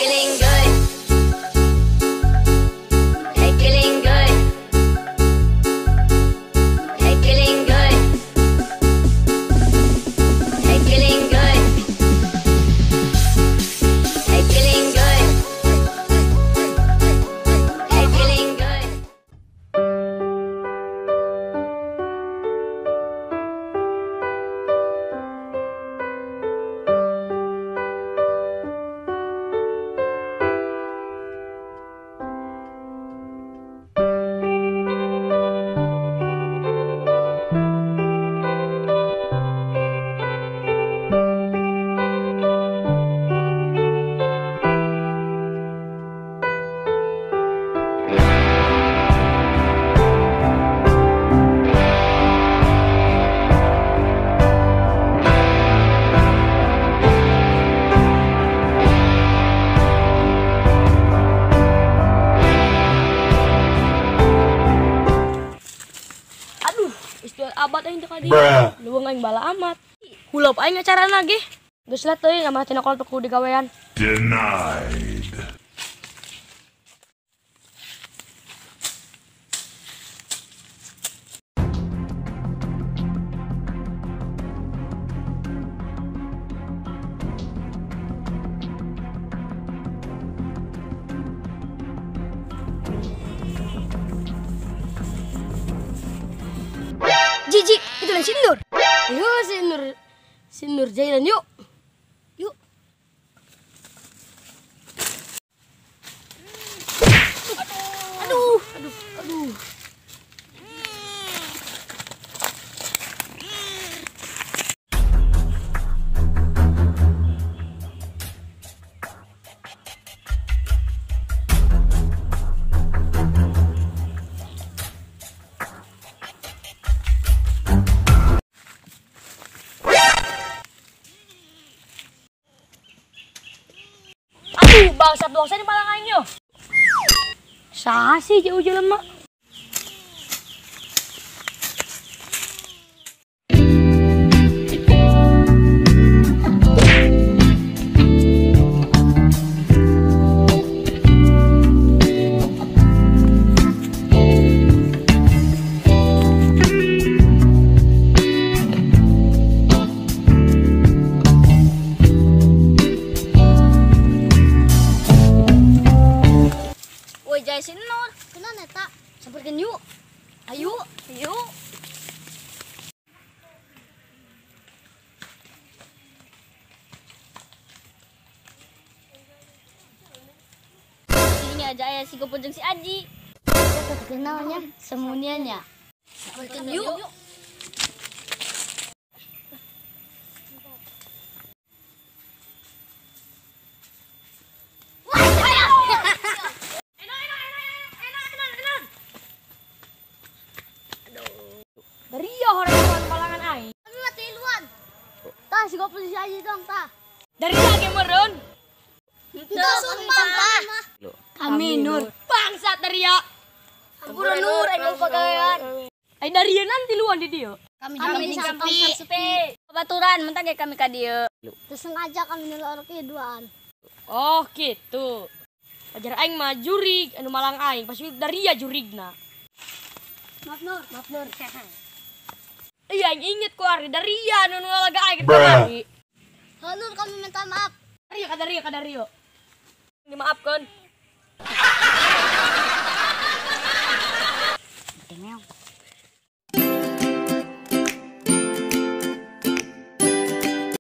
feeling good. Hey, feeling good. Hey, feeling good. Hey, feeling good. Hey, feeling good. Hey, feeling good. Abad aing teka di luweng aing bala amat. Hulop aing acarana ge. Geus lah teuing amah tina kolot ku digawean. Denied. Jijik, itu lah Sinur. Ayo Sinur Jailan yuk. Yuk. Aduh. Bangsat dosa di malang aing yo. Saha sih jauh jelema? Jai Sinur, kenal neta? Sabarkeun yuk. Ayo. Ini aja ya si Gopon jeung si Aji. Kenalnya semuniannya. Sabarkeun yuk. Dari ya orang palangan aing. Kami mati luan. Tah si Gopon si Aji dong tah. Dari ya ge meureun. Teu sumpah tah. Kami Nur. Bangsat dari ya. Ampura Nur aing pagawean. Ai dari ya nanti luan di dieu. Kami di Sampi. Baturan mentang ge kami ka dieu. Teu sengaja kami nilor ke duaan. Oh gitu. Ajar aing mah jurig anu malang aing pasti dari ya jurigna. Maaf Nur. Iya, yang inget ku Ari dari ya nu ngalaga aing tadi. Nur kami minta maaf. Dari Rio. Dimaafkan.